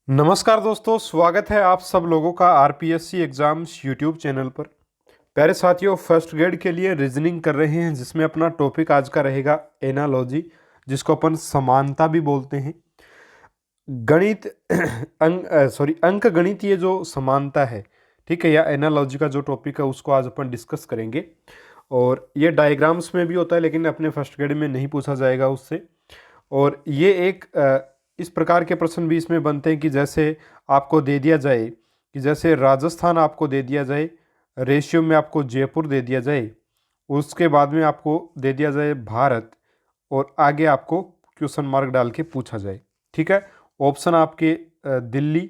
नमस्कार दोस्तों, स्वागत है आप सब लोगों का आरपीएससी एग्जाम्स यूट्यूब चैनल पर। प्यारे साथियों, फर्स्ट ग्रेड के लिए रीजनिंग कर रहे हैं जिसमें अपना टॉपिक आज का रहेगा एनालॉजी, जिसको अपन समानता भी बोलते हैं। गणित अंक गणित, ये जो समानता है, ठीक है, या एनालॉजी का जो टॉपिक है उसको आज अपन डिस्कस करेंगे। और ये डायग्राम्स में भी होता है लेकिन अपने फर्स्ट ग्रेड में नहीं पूछा जाएगा उससे। और ये एक इस प्रकार के प्रश्न भी इसमें बनते हैं कि जैसे आपको दे दिया जाए कि जैसे राजस्थान आपको दे दिया जाए, रेशियो में आपको जयपुर दे दिया जाए, उसके बाद में आपको दे दिया जाए भारत, और आगे आपको क्वेश्चन मार्क डाल के पूछा जाए। ठीक है, ऑप्शन आपके दिल्ली,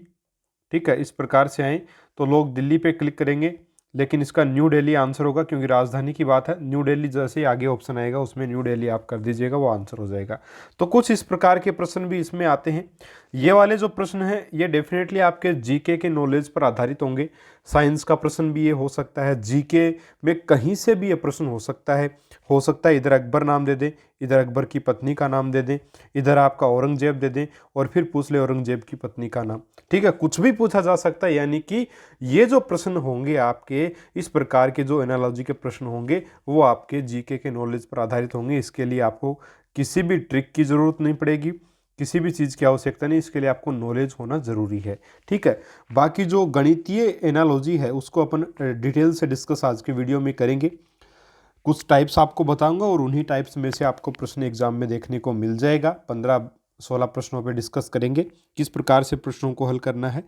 ठीक है, इस प्रकार से आए तो लोग दिल्ली पे क्लिक करेंगे, लेकिन इसका न्यू दिल्ली आंसर होगा क्योंकि राजधानी की बात है। न्यू दिल्ली जैसे ही आगे ऑप्शन आएगा उसमें न्यू दिल्ली आप कर दीजिएगा, वो आंसर हो जाएगा। तो कुछ इस प्रकार के प्रश्न भी इसमें आते हैं। ये वाले जो प्रश्न हैं ये डेफिनेटली आपके जीके के नॉलेज पर आधारित होंगे। साइंस का प्रश्न भी ये हो सकता है, जीके में कहीं से भी ये प्रश्न हो सकता है। इधर अकबर नाम दे दें, इधर अकबर की पत्नी का नाम दे दें, इधर आपका औरंगजेब दे दें और फिर पूछ ले औरंगजेब की पत्नी का नाम। ठीक है, कुछ भी पूछा जा सकता है। यानी कि ये जो प्रश्न होंगे आपके, इस प्रकार के जो एनालॉजी के प्रश्न होंगे वो आपके जीके के नॉलेज पर आधारित होंगे। इसके लिए आपको किसी भी ट्रिक की ज़रूरत नहीं पड़ेगी, किसी भी चीज़ की आवश्यकता नहीं, इसके लिए आपको नॉलेज होना ज़रूरी है। ठीक है, बाकी जो गणितीय एनालॉजी है उसको अपन डिटेल से डिस्कस आज के वीडियो में करेंगे। कुछ टाइप्स आपको बताऊंगा और उन्हीं टाइप्स में से आपको प्रश्न एग्जाम में देखने को मिल जाएगा। 15-16 प्रश्नों पे डिस्कस करेंगे किस प्रकार से प्रश्नों को हल करना है।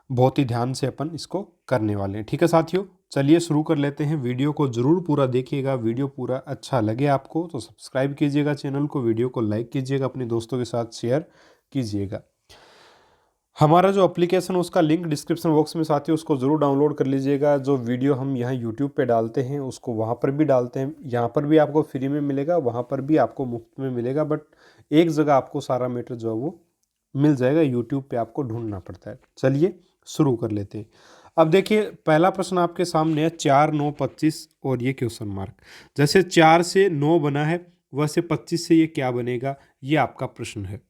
बहुत ही ध्यान से अपन इसको करने वाले हैं। ठीक है साथियों, चलिए शुरू कर लेते हैं। वीडियो को ज़रूर पूरा देखिएगा। वीडियो पूरा अच्छा लगे आपको तो सब्सक्राइब कीजिएगा चैनल को, वीडियो को लाइक कीजिएगा, अपने दोस्तों के साथ शेयर कीजिएगा। हमारा जो एप्लीकेशन उसका लिंक डिस्क्रिप्शन बॉक्स में साथियों, उसको ज़रूर डाउनलोड कर लीजिएगा। जो वीडियो हम यहाँ यूट्यूब पे डालते हैं उसको वहाँ पर भी डालते हैं। यहाँ पर भी आपको फ्री में मिलेगा, वहाँ पर भी आपको मुफ्त में मिलेगा, बट एक जगह आपको सारा मैटर जो है वो मिल जाएगा। यूट्यूब पे आपको ढूंढना पड़ता है। चलिए शुरू कर लेते हैं। अब देखिए, पहला प्रश्न आपके सामने है 4, 9, 25 और ये क्वेश्चन मार्क। जैसे 4 से 9 बना है वैसे 25 से ये क्या बनेगा, ये आपका प्रश्न है।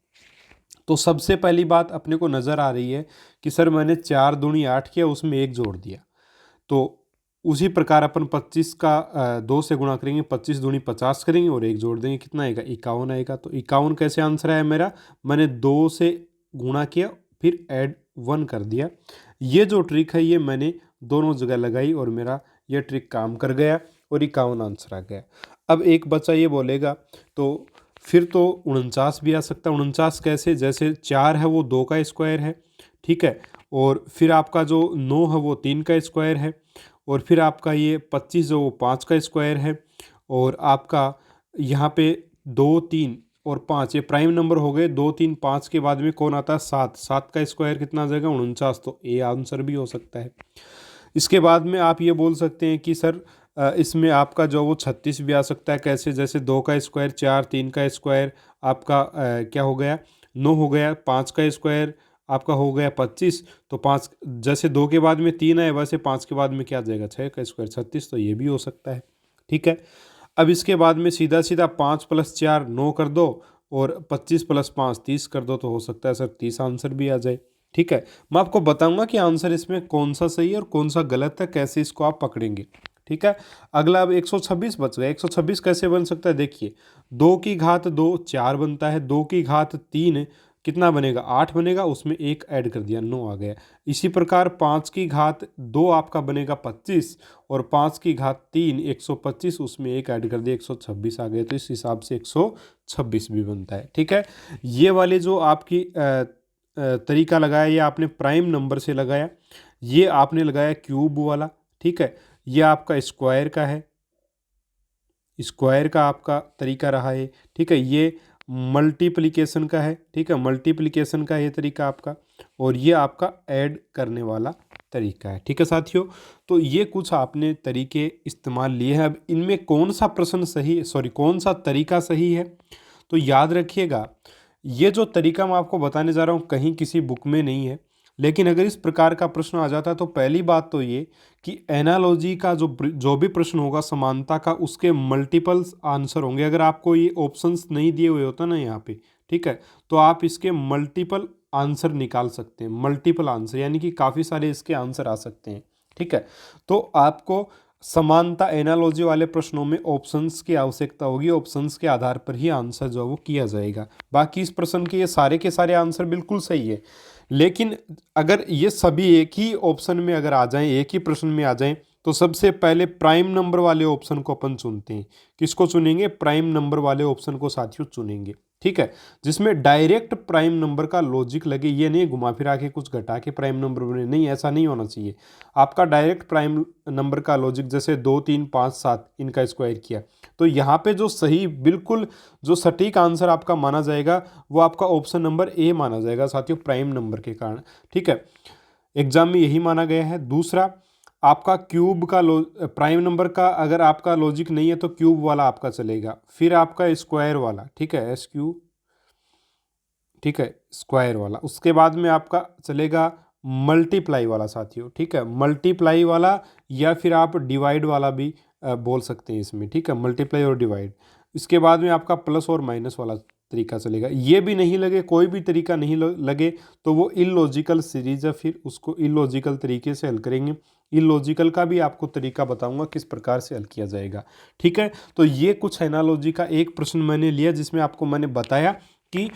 तो सबसे पहली बात अपने को नज़र आ रही है कि सर मैंने 4 दूनी 8 किया, उसमें 1 जोड़ दिया। तो उसी प्रकार अपन 25 का 2 से गुणा करेंगे, 25 दूनी 50 करेंगे और 1 जोड़ देंगे, कितना आएगा 51 आएगा। तो 51 कैसे आंसर आया मेरा, मैंने 2 से गुणा किया फिर ऐड 1 कर दिया। ये जो ट्रिक है ये मैंने दोनों जगह लगाई और मेरा ये ट्रिक काम कर गया और 51 आंसर आ गया। अब एक बच्चा ये बोलेगा तो फिर तो 49 भी आ सकता है। 49 कैसे, जैसे 4 है वो 2 का स्क्वायर है, ठीक है, और फिर आपका जो 9 है वो 3 का स्क्वायर है, और फिर आपका ये 25 जो वो 5 का स्क्वायर है, और आपका यहाँ पे 2, 3 और 5 ये प्राइम नंबर हो गए। 2, 3, 5 के बाद में कौन आता है 7, 7 का स्क्वायर कितना आ जाएगा 49। तो ये आंसर भी हो सकता है। इसके बाद में आप ये बोल सकते हैं कि सर इसमें आपका जो वो 36 भी आ सकता है। कैसे, जैसे 2 का स्क्वायर 4, 3 का स्क्वायर आपका क्या हो गया 9 हो गया, 5 का स्क्वायर आपका हो गया 25। तो 5 जैसे 2 के बाद में 3 है वैसे 5 के बाद में क्या आ जाएगा 6 का स्क्वायर 36। तो ये भी हो सकता है। ठीक है, अब इसके बाद में सीधा सीधा 5 + 4 9 कर दो और 25 + 5 30 कर दो, तो हो सकता है सर 30 आंसर भी आ जाए। ठीक है, मैं आपको बताऊंगा कि आंसर इसमें कौन सा सही है और कौन सा गलत है, कैसे इसको आप पकड़ेंगे। ठीक है, अगला अब 126 बच गया। 126 कैसे बन सकता है, देखिए 2 की घात 2 4 बनता है, 2 की घात 3 कितना बनेगा 8 बनेगा, उसमें 1 ऐड कर दिया 9 आ गया। इसी प्रकार 5 की घात 2 आपका बनेगा 25 और 5 की घात 3 125, उसमें 1 ऐड कर दिया 126 आ गए। तो इस हिसाब से 126 भी बनता है। ठीक है, ये वाली जो आपकी तरीका लगाया ये आपने प्राइम नंबर से लगाया, ये आपने लगाया क्यूब वाला। ठीक है, ये आपका स्क्वायर का है, स्क्वायर का आपका तरीका रहा है। ठीक है, ये मल्टीप्लिकेशन का है। ठीक है, मल्टीप्लिकेशन का ये तरीका आपका, और ये आपका ऐड करने वाला तरीका है। ठीक है साथियों, तो ये कुछ आपने तरीके इस्तेमाल लिए हैं। अब इनमें कौन सा प्रश्न सही, कौन सा तरीका सही है, तो याद रखिएगा ये जो तरीका मैं आपको बताने जा रहा हूँ कहीं किसी बुक में नहीं है। लेकिन अगर इस प्रकार का प्रश्न आ जाता है तो पहली बात तो ये कि एनालॉजी का जो भी प्रश्न होगा समानता का, उसके मल्टीपल्स आंसर होंगे। अगर आपको ये ऑप्शंस नहीं दिए हुए होता ना यहाँ पे, ठीक है, तो आप इसके मल्टीपल आंसर निकाल सकते हैं, मल्टीपल आंसर, यानी कि काफ़ी सारे इसके आंसर आ सकते हैं। ठीक है, तो आपको समानता एनालॉजी वाले प्रश्नों में ऑप्शंस की आवश्यकता होगी, ऑप्शंस के आधार पर ही आंसर जो है वो किया जाएगा। बाकी इस प्रश्न के सारे आंसर बिल्कुल सही है, लेकिन अगर ये सभी एक ही ऑप्शन में अगर आ जाएं, एक ही प्रश्न में आ जाएं, तो सबसे पहले प्राइम नंबर वाले ऑप्शन को अपन चुनते हैं। किसको चुनेंगे? प्राइम नंबर वाले ऑप्शन को साथियों चुनेंगे। ठीक है, जिसमें डायरेक्ट प्राइम नंबर का लॉजिक लगे, ये नहीं घुमा फिरा के कुछ घटा के प्राइम नंबर बने, नहीं, ऐसा नहीं होना चाहिए। आपका डायरेक्ट प्राइम नंबर का लॉजिक, जैसे 2 3 5 7 इनका स्क्वायर किया, तो यहाँ पे जो सही बिल्कुल जो सटीक आंसर आपका माना जाएगा वो आपका ऑप्शन नंबर ए माना जाएगा साथियों, प्राइम नंबर के कारण। ठीक है, एग्जाम में यही माना गया है। दूसरा, आपका क्यूब का प्राइम नंबर का अगर आपका लॉजिक नहीं है तो क्यूब वाला आपका चलेगा, फिर आपका स्क्वायर वाला, ठीक है, एस क्यू, ठीक है, स्क्वायर वाला, उसके बाद में आपका चलेगा मल्टीप्लाई वाला साथियों। ठीक है, मल्टीप्लाई वाला, या फिर आप डिवाइड वाला भी बोल सकते हैं इसमें। ठीक है, मल्टीप्लाई और डिवाइड। इसके बाद में आपका प्लस और माइनस वाला तरीका चलेगा। ये भी नहीं लगे, कोई भी तरीका नहीं लगे, तो वो इलॉजिकल सीरीज है, फिर उसको इलॉजिकल तरीके से हल करेंगे। इलॉजिकल का भी आपको तरीका बताऊंगा किस प्रकार से हल किया जाएगा। ठीक है, तो ये कुछ एनालॉजी का एक प्रश्न मैंने लिया, जिसमें आपको मैंने बताया कि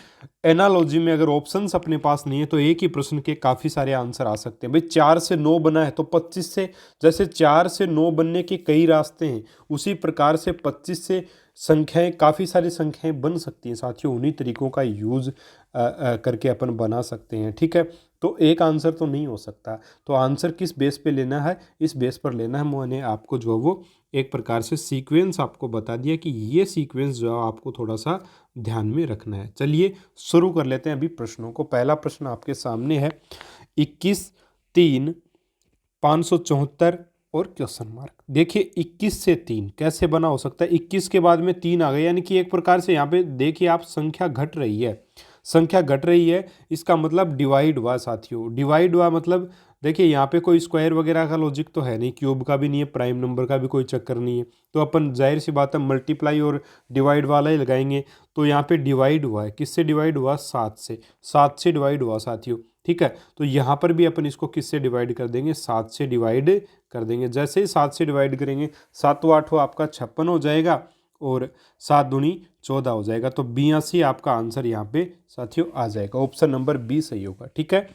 एनालॉजी में अगर ऑप्शंस अपने पास नहीं है तो एक ही प्रश्न के काफ़ी सारे आंसर आ सकते हैं। भाई 4 से 9 बना है तो 25 से, जैसे 4 से 9 बनने के कई रास्ते हैं, उसी प्रकार से 25 से संख्याएं, काफ़ी सारी संख्याएं बन सकती हैं साथियों। उन्हीं तरीकों का यूज़ करके अपन बना सकते हैं। ठीक है, तो एक आंसर तो नहीं हो सकता, तो आंसर किस बेस पे लेना है, इस बेस पर लेना है। मैंने आपको जो है वो एक प्रकार से सीक्वेंस आपको बता दिया कि ये सीक्वेंस जो है आपको थोड़ा सा ध्यान में रखना है। चलिए शुरू कर लेते हैं अभी प्रश्नों को। पहला प्रश्न आपके सामने है, 21 3 574 और क्वेश्चन मार्क। देखिए 21 से 3 कैसे बना हो सकता है? 21 के बाद में 3 आ गए, यानी कि एक प्रकार से यहाँ पे देखिए आप संख्या घट रही है, संख्या घट रही है, इसका मतलब डिवाइड हुआ साथियों। डिवाइड हुआ मतलब देखिए यहाँ पे कोई स्क्वायर वगैरह का लॉजिक तो है नहीं, क्यूब का भी नहीं है, प्राइम नंबर का भी कोई चक्कर नहीं है, तो अपन जाहिर सी बात है मल्टीप्लाई और डिवाइड वाला ही लगाएंगे। तो यहाँ पे डिवाइड हुआ है, किससे डिवाइड हुआ? 7 से, 7 से डिवाइड हुआ साथियों। ठीक है, तो यहाँ पर भी अपन इसको किससे डिवाइड कर देंगे? 7 से डिवाइड कर देंगे। जैसे ही 7 से डिवाइड करेंगे, 7 8 आपका 56 हो जाएगा और 7 दूनी 14 हो जाएगा, तो 82 आपका आंसर यहाँ पे साथियों आ जाएगा। ऑप्शन नंबर बी सही होगा। ठीक है,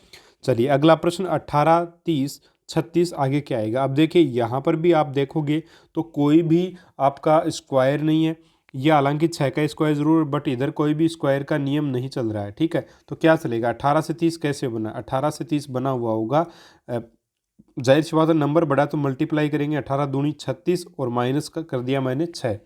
चलिए अगला प्रश्न, 18 30 36 आगे क्या आएगा? अब देखिए यहाँ पर भी आप देखोगे तो कोई भी आपका स्क्वायर नहीं है, ये हालांकि 6 का स्क्वायर जरूर, बट इधर कोई भी स्क्वायर का नियम नहीं चल रहा है। ठीक है, तो क्या चलेगा? 18 से 30 कैसे बना? 18 से 30 बना हुआ होगा, जाहिर सी बात है नंबर बढ़ा तो मल्टीप्लाई करेंगे, 18 दूनी 36 और माइनस का कर दिया मैंने 6,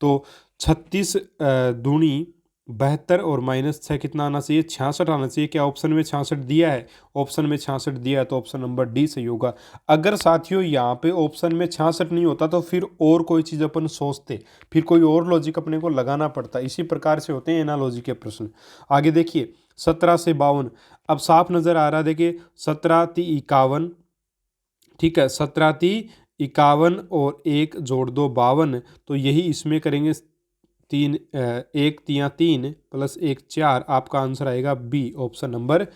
तो 36 दूनी 72 और माइनस 6 कितना आना चाहिए? 66 आना चाहिए। क्या ऑप्शन में 66 दिया है? ऑप्शन में 66 दिया है, तो ऑप्शन नंबर डी सही होगा। अगर साथियों यहाँ पे ऑप्शन में 66 नहीं होता तो फिर और कोई चीज़ अपन सोचते, फिर कोई और लॉजिक अपने को लगाना पड़ता। इसी प्रकार से होते हैं एनालॉजी के प्रश्न। आगे देखिए 17 से 52, अब साफ नज़र आ रहा है, देखिए 17 × 51, ठीक है, 17 × 51 और 1 जोड़ 2 52, तो यही इसमें करेंगे 3 1 × 3 + 1 4, आपका आंसर आएगा बी, ऑप्शन नंबर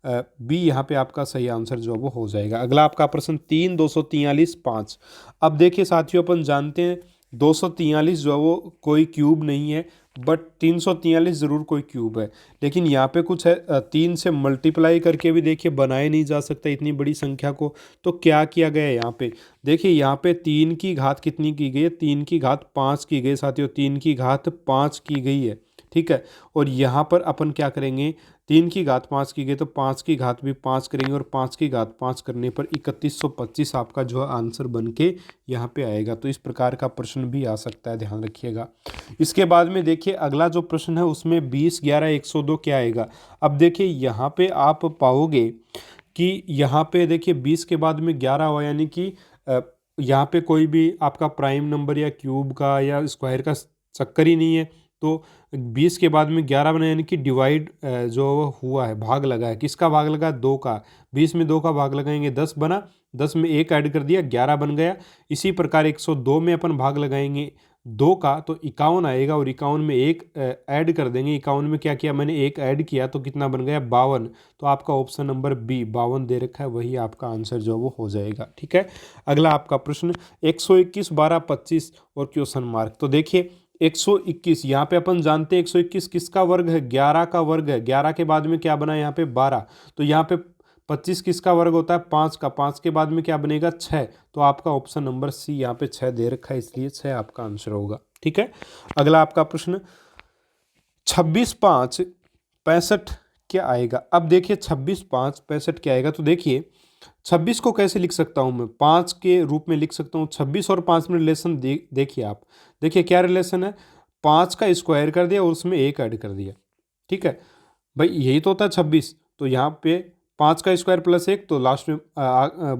बी यहाँ पे आपका सही आंसर जो वो हो जाएगा। अगला आपका प्रश्न 3 243 5। अब देखिए साथियों अपन जानते हैं 243 जो है वो कोई क्यूब नहीं है, बट 343 ज़रूर कोई क्यूब है, लेकिन यहाँ पे कुछ है 3 से मल्टीप्लाई करके भी देखिए बनाए नहीं जा सकता इतनी बड़ी संख्या को। तो क्या किया गया है यहाँ पे? देखिए यहाँ पे 3 की घात कितनी की गई है? 3 की घात 5 की गई साथियों, 3 की घात 5 की गई है। ठीक है, और यहाँ पर अपन क्या करेंगे? 3 की घात 5 की गई तो 5 की घात भी 5 करेंगे, और 5 की घात 5 करने पर 3125 आपका जो है आंसर बन के यहाँ पे आएगा। तो इस प्रकार का प्रश्न भी आ सकता है, ध्यान रखिएगा। इसके बाद में देखिए अगला जो प्रश्न है उसमें 20 11 102 क्या आएगा? अब देखिए यहाँ पे आप पाओगे कि यहाँ पे देखिए 20 के बाद में 11 हुआ, यानी कि यहाँ पे कोई भी आपका प्राइम नंबर या क्यूब का या स्क्वायर का चक्कर ही नहीं है। तो 20 के बाद में 11 बना, यानी कि डिवाइड जो हुआ है, भाग लगा है, किसका भाग लगा? 2 का। 20 में 2 का भाग लगाएंगे 10 बना, 10 में 1 ऐड कर दिया 11 बन गया। इसी प्रकार 102 में अपन भाग लगाएंगे 2 का तो 51 आएगा, और 51 में एक ऐड कर देंगे। 51 में क्या किया मैंने, एक ऐड किया तो कितना बन गया 52। तो आपका ऑप्शन नंबर बी 52 दे रखा है, वही आपका आंसर जो वो हो जाएगा। ठीक है, अगला आपका प्रश्न 121, 12, 25 और क्वेश्चन मार्क। तो देखिए 121, यहाँ पे अपन जानते हैं 121 किसका वर्ग है, 11 का वर्ग है। 11 के बाद में क्या बना यहाँ पे 12, तो यहाँ पे 25 किसका वर्ग होता है, 5 का। 5 के बाद में क्या बनेगा 6, तो आपका ऑप्शन नंबर सी यहाँ पे 6 दे रखा है, इसलिए 6 आपका आंसर होगा। ठीक है, अगला आपका प्रश्न 26, 5, 65 क्या आएगा। अब देखिए 26, 5, 65 क्या आएगा। तो देखिए 26 को कैसे लिख सकता हूँ मैं, 5 के रूप में लिख सकता हूँ। 26 और 5 में रिलेशन देखिए आप, देखिए क्या रिलेशन है, 5 का स्क्वायर कर दिया और उसमें एक ऐड कर दिया। ठीक है भाई, यही तो होता है 26। तो यहाँ पे 5 का स्क्वायर प्लस 1, तो लास्ट में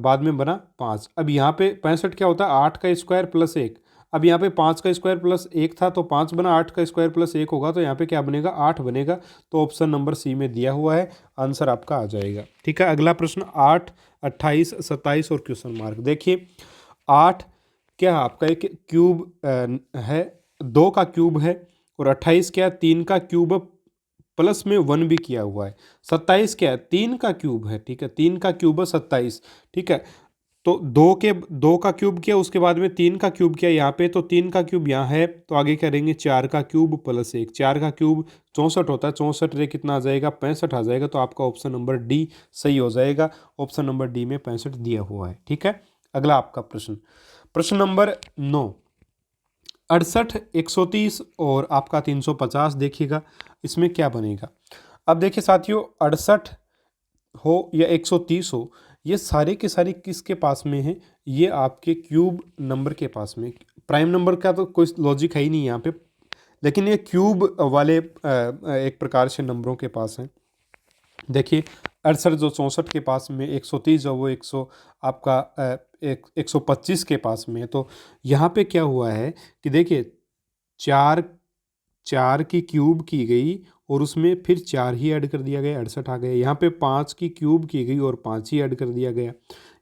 बाद में बना 5। अब यहाँ पे 65 क्या होता है, 8 का स्क्वायर प्लस 1। अब यहाँ पे 5 का स्क्वायर प्लस 1 था तो 5 बना, 8 का स्क्वायर प्लस 1 होगा तो यहाँ पे क्या बनेगा 8 बनेगा। तो ऑप्शन नंबर सी में दिया हुआ है, आंसर आपका आ जाएगा। ठीक है, अगला प्रश्न 8, 28, 27 और क्वेश्चन मार्क। देखिए 8 क्या आपका एक क्यूब है, 2 का क्यूब है, और 28 क्या 3 का क्यूब प्लस में 1 भी किया हुआ है। 27 क्या है, 3 का क्यूब है। ठीक है, 3 का क्यूब है 27। ठीक है, तो 2 का क्यूब किया, उसके बाद में 3 का क्यूब किया यहाँ पे, तो 3 का क्यूब यहाँ है, तो आगे करेंगे 4 का क्यूब प्लस 1। 4 का क्यूब 64 होता है, 64 रे कितना आ जाएगा 65 आ जाएगा। तो आपका ऑप्शन नंबर डी सही हो जाएगा, ऑप्शन नंबर डी में 65 दिया हुआ है। ठीक है, अगला आपका प्रश्न, प्रश्न नंबर 9, 68, 130 और आपका 350 देखिएगा इसमें क्या बनेगा। अब देखिए साथियों 68 हो या 130 हो, ये सारे के सारे किसके पास में है, ये आपके क्यूब नंबर के पास में। प्राइम नंबर का तो कोई लॉजिक है ही नहीं यहाँ पे, लेकिन ये क्यूब वाले एक प्रकार से नंबरों के पास हैं। देखिए 68 जो 64 के पास में, 130 जो वो 100 आपका 125 के पास में है। तो यहाँ पे क्या हुआ है कि देखिए 4 4 की क्यूब की गई और उसमें फिर 4 ही ऐड कर दिया गया, 68 आ गया। यहाँ पे 5 की क्यूब की गई और 5 ही ऐड कर दिया गया।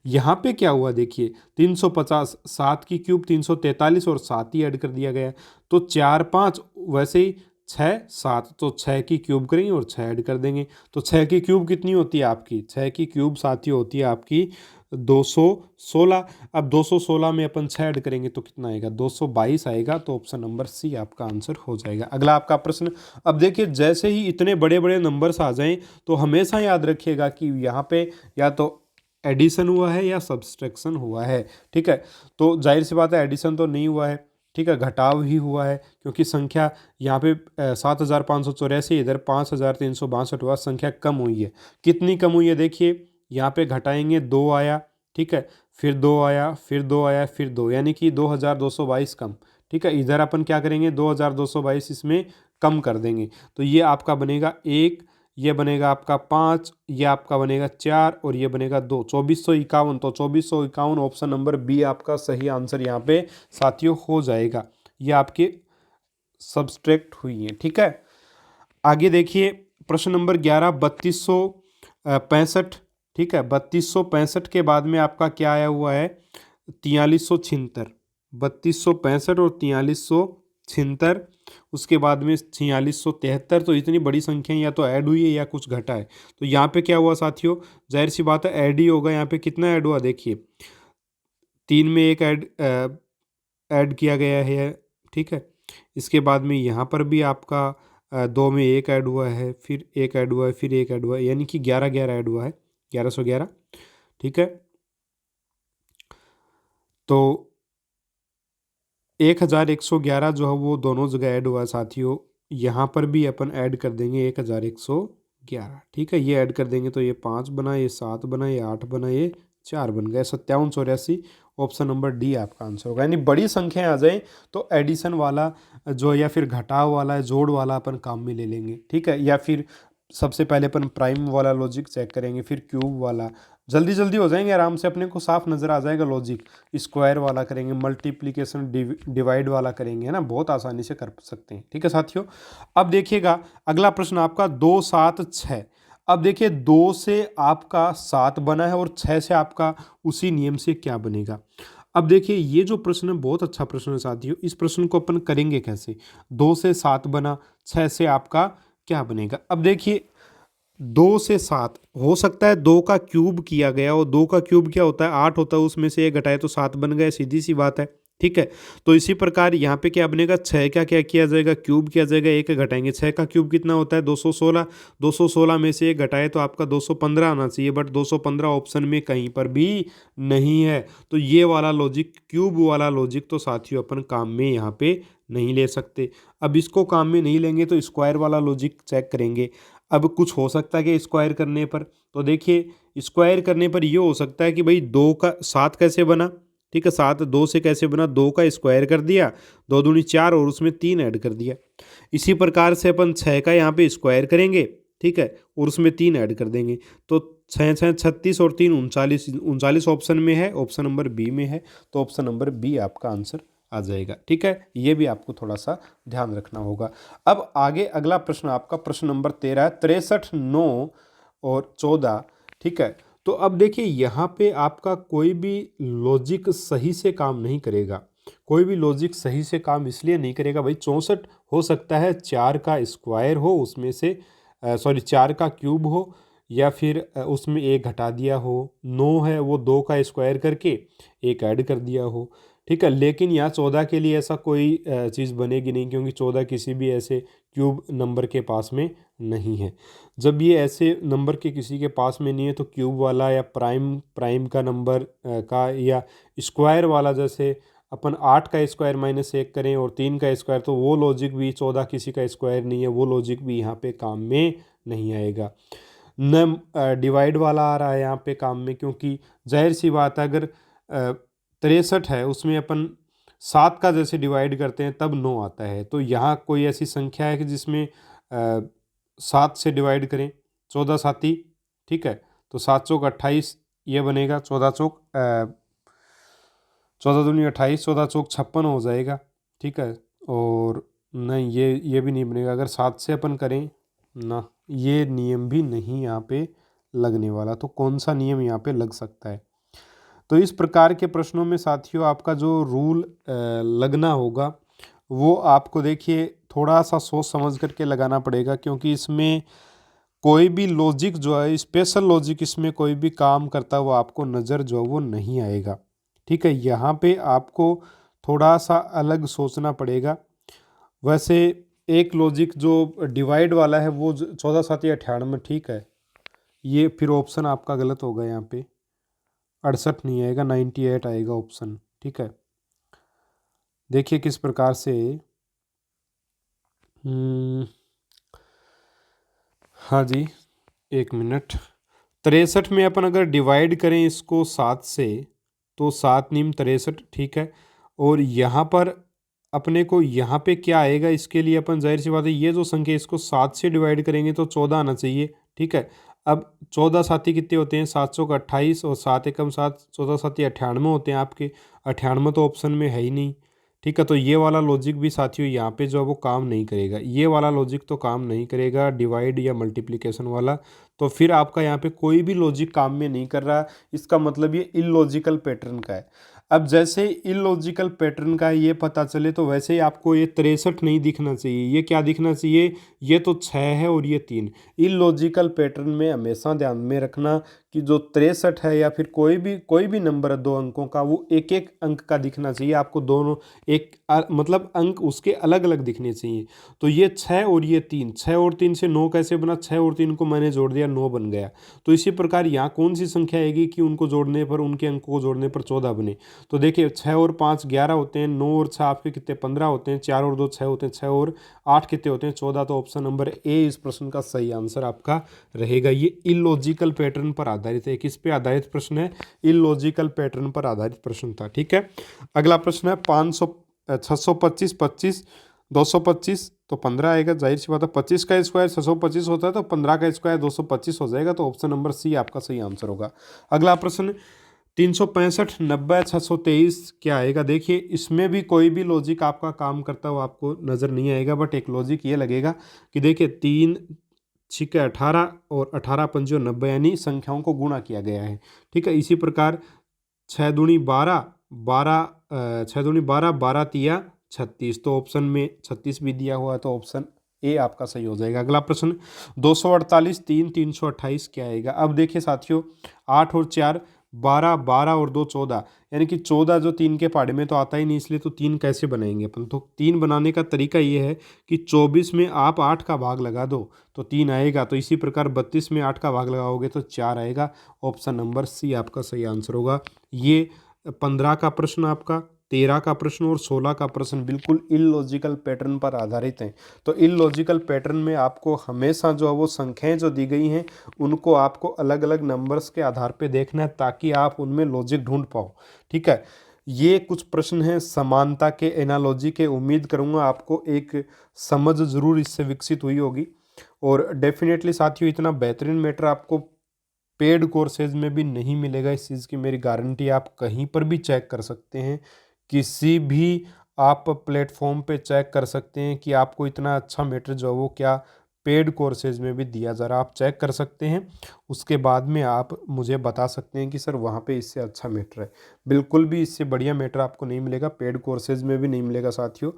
यहाँ पे क्या हुआ देखिए 350, 7 की क्यूब 343 और 7 ही ऐड कर दिया गया। तो 4, 5 वैसे ही 6, 7, तो 6 की क्यूब करेंगे और 6 ऐड कर देंगे। तो 6 की क्यूब कितनी होती है आपकी, 6 की क्यूब साथियों होती है आपकी 216। अब 216 में अपन 6 ऐड करेंगे तो कितना आएगा 222 आएगा। तो ऑप्शन नंबर सी आपका आंसर हो जाएगा। अगला आपका प्रश्न, अब देखिए जैसे ही इतने बड़े बड़े नंबर्स आ जाएं तो हमेशा याद रखिएगा कि यहाँ पे या तो एडिशन हुआ है या सब्सट्रैक्शन हुआ है। ठीक है, तो जाहिर सी बात है एडिशन तो नहीं हुआ है। ठीक है, घटाव ही हुआ है, क्योंकि संख्या यहाँ पे 7584, इधर 5362 हुआ, संख्या कम हुई है। कितनी कम हुई है देखिए, यहाँ पे घटाएंगे 2 आया। ठीक है, फिर 2 आया, फिर 2 आया, फिर 2, यानी कि 2222 कम। ठीक है, इधर अपन क्या करेंगे 2222 इसमें कम कर देंगे, तो ये आपका बनेगा 1, ये बनेगा आपका 5, ये आपका बनेगा 4 और ये बनेगा 2, 2451। तो 2451 ऑप्शन नंबर बी आपका सही आंसर यहाँ पे साथियों हो जाएगा। ये आपके सब्सट्रैक्ट हुई हैं। ठीक है, आगे देखिए प्रश्न नंबर 11, 3265। ठीक है, 3265 के बाद में आपका क्या आया हुआ है 4376। 3265 और 4376, उसके बाद में 4673। तो इतनी बड़ी संख्या या तो ऐड हुई है या कुछ घटा है। तो यहाँ पे क्या हुआ साथियों, जाहिर सी बात है ऐड ही होगा। यहाँ पे कितना ऐड हुआ देखिए, 3 में एक ऐड किया गया है। ठीक है, इसके बाद में यहाँ पर भी आपका 2 में एक ऐड हुआ है, फिर एक ऐड हुआ है, फिर एक ऐड हुआ है, यानी कि 11 11 ऐड हुआ है, 1111। ठीक है, तो 1111 जो है वो दोनों जगह ऐड हुआ है साथियों। यहाँ पर भी अपन ऐड कर देंगे 1111। ठीक है, ये ऐड कर देंगे तो ये 5 बना, ये 7 बना, ये 8 बना, ये 4 बन गए, 5784। ऑप्शन नंबर डी आपका आंसर होगा। यानी बड़ी संख्या आ जाए तो एडिशन वाला जो या फिर घटाव वाला जोड़ वाला अपन काम में ले लेंगे। ठीक है, या फिर सबसे पहले अपन प्राइम वाला लॉजिक चेक करेंगे, फिर क्यूब वाला, जल्दी जल्दी हो जाएंगे आराम से, अपने को साफ नज़र आ जाएगा लॉजिक। स्क्वायर वाला करेंगे, मल्टीप्लिकेशन डिवाइड वाला करेंगे, है ना, बहुत आसानी से कर सकते हैं। ठीक है साथियों, अब देखिएगा अगला प्रश्न आपका 2, 7, 6। अब देखिए 2 से आपका 7 बना है और 6 से आपका उसी नियम से क्या बनेगा। अब देखिए ये जो प्रश्न है बहुत अच्छा प्रश्न है साथियों। इस प्रश्न को अपन करेंगे कैसे। 2 से 7 बना, 6 से आपका क्या बनेगा। अब देखिए 2 से 7 हो सकता है 2 का क्यूब किया गया, और 2 का क्यूब क्या होता है 8 होता है, उसमें से 1 घटाए तो 7 बन गए, सीधी सी बात है। ठीक है, तो इसी प्रकार यहाँ पे क्या बनेगा, 6 का क्या किया जाएगा, क्यूब किया जाएगा, 1 घटाएंगे। 6 का क्यूब कितना होता है 216, 216 में से 1 घटाए तो आपका 215 आना चाहिए, बट 215 ऑप्शन में कहीं पर भी नहीं है। तो ये वाला लॉजिक, क्यूब वाला लॉजिक तो साथियों अपन काम में यहाँ पे नहीं ले सकते। अब इसको काम में नहीं लेंगे तो स्क्वायर वाला लॉजिक चेक करेंगे। अब कुछ हो सकता है कि स्क्वायर करने पर, तो देखिए स्क्वायर करने पर ये हो सकता है कि भाई 2 का 7 कैसे बना। ठीक है, 7 2 से कैसे बना, 2 का स्क्वायर कर दिया, 2 दूनी 4 और उसमें 3 ऐड कर दिया। इसी प्रकार से अपन 6 का यहाँ पे स्क्वायर करेंगे, ठीक है, और उसमें 3 ऐड कर देंगे। तो 6 6 36 और 3 39, 39 ऑप्शन में है, ऑप्शन नंबर बी में है। तो ऑप्शन नंबर बी आपका आंसर आ जाएगा। ठीक है, ये भी आपको थोड़ा सा ध्यान रखना होगा। अब आगे अगला प्रश्न आपका प्रश्न नंबर 13 है, 63 9 और 14। ठीक है, तो अब देखिए यहाँ पे आपका कोई भी लॉजिक सही से काम नहीं करेगा। कोई भी लॉजिक सही से काम इसलिए नहीं करेगा भाई, 64 हो सकता है 4 का स्क्वायर हो, उसमें से सॉरी 4 का क्यूब हो, या फिर उसमें 1 घटा दिया हो। 9 है वो 2 का स्क्वायर करके 1 ऐड कर दिया हो। ठीक है, लेकिन यहाँ 14 के लिए ऐसा कोई चीज़ बनेगी नहीं, क्योंकि 14 किसी भी ऐसे क्यूब नंबर के पास में नहीं है। जब ये ऐसे नंबर के किसी के पास में नहीं है तो क्यूब वाला या प्राइम प्राइम का नंबर का, या स्क्वायर वाला, जैसे अपन 8 का स्क्वायर -1 करें और 3 का स्क्वायर, तो वो लॉजिक भी 14 किसी का स्क्वायर नहीं है, वो लॉजिक भी यहाँ पे काम में नहीं आएगा। न डिवाइड वाला आ रहा है यहाँ पे काम में, क्योंकि जाहिर सी बात है अगर 63 है उसमें अपन 7 का जैसे डिवाइड करते हैं तब 9 आता है। तो यहाँ कोई ऐसी संख्या है कि जिसमें 7 से डिवाइड करें, 14 साती। ठीक है, तो 7 चौक 28 ये बनेगा, 14 चौक 14 दूनी 28, 14 चौक 56 हो जाएगा। ठीक है, और नहीं ये भी नहीं बनेगा अगर 7 से अपन करें ना, ये नियम भी नहीं यहाँ पे लगने वाला। तो कौन सा नियम यहाँ पे लग सकता है। तो इस प्रकार के प्रश्नों में साथियों आपका जो रूल लगना होगा वो आपको देखिए थोड़ा सा सोच समझ करके लगाना पड़ेगा, क्योंकि इसमें कोई भी लॉजिक जो है, स्पेशल लॉजिक इसमें कोई भी काम करता हुआ आपको नज़र जो है वो नहीं आएगा। ठीक है, यहाँ पे आपको थोड़ा सा अलग सोचना पड़ेगा। वैसे एक लॉजिक जो डिवाइड वाला है वो 14 7 98, ठीक है, ये फिर ऑप्शन आपका गलत होगा, यहाँ पे 68 नहीं आएगा, 98 आएगा ऑप्शन। ठीक है, देखिए किस प्रकार से। हाँ जी, 1 मिनट। 63 में अपन अगर डिवाइड करें इसको 7 से, तो 7 नीम 63। ठीक है, और यहाँ पर अपने को यहाँ पे क्या आएगा, इसके लिए अपन जाहिर सी बात है ये जो संख्या इसको 7 से डिवाइड करेंगे तो 14 आना चाहिए। ठीक है, अब 14 साथी कितने होते हैं, 7 चौक 28 और 7 एकम 7, 14 साथी 98 होते हैं आपके। 98 तो ऑप्शन में है ही नहीं। ठीक है, तो ये वाला लॉजिक भी साथियों यहाँ पे जो है वो काम नहीं करेगा। ये वाला लॉजिक तो काम नहीं करेगा, डिवाइड या मल्टीप्लिकेशन वाला। तो फिर आपका यहाँ पे कोई भी लॉजिक काम में नहीं कर रहा, इसका मतलब ये इलॉजिकल पैटर्न का है। अब जैसे इलॉजिकल पैटर्न का ये पता चले तो वैसे ही आपको ये 63 नहीं दिखना चाहिए, ये क्या दिखना चाहिए, ये तो 6 है और ये 3। इलॉजिकल पैटर्न में हमेशा ध्यान में रखना कि जो 63 है या फिर कोई भी नंबर है 2 अंकों का, वो एक एक अंक का दिखना चाहिए आपको, दोनों एक मतलब अंक उसके अलग अलग दिखने चाहिए। तो ये 6 और ये 3, 6 और 3 से 9 कैसे बना, 6 और 3 को मैंने जोड़ दिया 9 बन गया। तो इसी प्रकार यहाँ कौन सी संख्या आएगी कि उनको जोड़ने पर, उनके अंकों को जोड़ने पर 14 बने। तो देखिए 6 और 5 11 होते हैं, 9 और 6 आपके कितने 15 होते हैं, 4 और 2 6 होते हैं, 6 और 8 कितने होते हैं 14। तो ऑप्शन नंबर ए इस प्रश्न का सही आंसर आपका रहेगा। ये इलॉजिकल पैटर्न पर आधारित है। किस पे आधारित प्रश्न है, इलॉजिकल पैटर्न पर आधारित प्रश्न था। ठीक है, अगला प्रश्न है 625 25 225, तो 15 आएगा, जाहिर सी बात है। 25 का स्क्वायर 625 होता है तो 15 का स्क्वायर 225 हो जाएगा। तो ऑप्शन नंबर सी आपका सही आंसर होगा। अगला प्रश्न 365 90 623 क्या आएगा। देखिए इसमें भी कोई भी लॉजिक आपका काम करता हुआ आपको नज़र नहीं आएगा, बट एक लॉजिक ये लगेगा कि देखिए 3 6 18 और 18 पंचो 90, यानी संख्याओं को गुणा किया गया है। ठीक है, इसी प्रकार 6 दूनी 12 12 6 दूनी 12, 12 तिया 36, तो ऑप्शन में 36 भी दिया हुआ है, तो ऑप्शन ए आपका सही हो जाएगा। अगला प्रश्न 248 3 328 क्या आएगा। अब देखिए साथियों, 8 और 4 12, 12 और 2 14, यानी कि 14 जो 3 के पहाड़े में तो आता ही नहीं, इसलिए तो 3 कैसे बनाएंगे अपन। तो 3 बनाने का तरीका ये है कि 24 में आप 8 का भाग लगा दो तो 3 आएगा, तो इसी प्रकार 32 में 8 का भाग लगाओगे तो 4 आएगा। ऑप्शन नंबर सी आपका सही आंसर होगा। ये 15 का प्रश्न आपका, 13 का प्रश्न और 16 का प्रश्न बिल्कुल इलॉजिकल पैटर्न पर आधारित हैं। तो इलॉजिकल पैटर्न में आपको हमेशा जो है वो संख्याएं जो दी गई हैं उनको आपको अलग अलग नंबर्स के आधार पे देखना है, ताकि आप उनमें लॉजिक ढूंढ पाओ। ठीक है, ये कुछ प्रश्न हैं समानता के, एनालॉजी के। उम्मीद करूंगा आपको एक समझ ज़रूर इससे विकसित हुई होगी। और डेफिनेटली साथियों, इतना बेहतरीन मैटर आपको पेड कोर्सेज में भी नहीं मिलेगा, इस चीज़ की मेरी गारंटी। आप कहीं पर भी चेक कर सकते हैं, किसी भी आप प्लेटफॉर्म पे चेक कर सकते हैं कि आपको इतना अच्छा मैटर जो है वो क्या पेड कोर्सेज में भी दिया जा रहा है। आप चेक कर सकते हैं, उसके बाद में आप मुझे बता सकते हैं कि सर वहाँ पे इससे अच्छा मैटर है। बिल्कुल भी इससे बढ़िया मैटर आपको नहीं मिलेगा, पेड कोर्सेज में भी नहीं मिलेगा साथियों।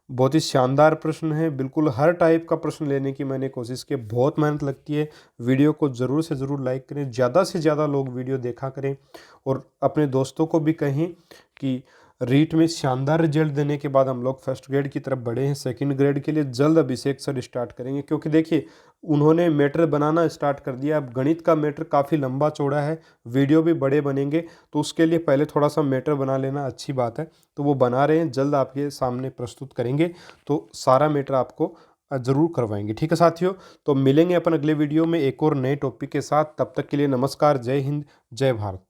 बहुत ही शानदार प्रश्न है, बिल्कुल हर टाइप का प्रश्न लेने की मैंने कोशिश की, बहुत मेहनत लगती है। वीडियो को ज़रूर से ज़रूर लाइक करें, ज़्यादा से ज़्यादा लोग वीडियो देखा करें, और अपने दोस्तों को भी कहें कि रीट में शानदार रिजल्ट देने के बाद हम लोग फर्स्ट ग्रेड की तरफ बढ़े हैं। सेकंड ग्रेड के लिए जल्द अभिषेक सर स्टार्ट करेंगे, क्योंकि देखिए उन्होंने मैटर बनाना स्टार्ट कर दिया। अब गणित का मैटर काफ़ी लंबा चौड़ा है, वीडियो भी बड़े बनेंगे, तो उसके लिए पहले थोड़ा सा मैटर बना लेना अच्छी बात है। तो वो बना रहे हैं, जल्द आपके सामने प्रस्तुत करेंगे, तो सारा मैटर आपको ज़रूर करवाएंगे। ठीक है साथियों, तो मिलेंगे अपन अगले वीडियो में एक और नए टॉपिक के साथ। तब तक के लिए नमस्कार, जय हिंद, जय भारत।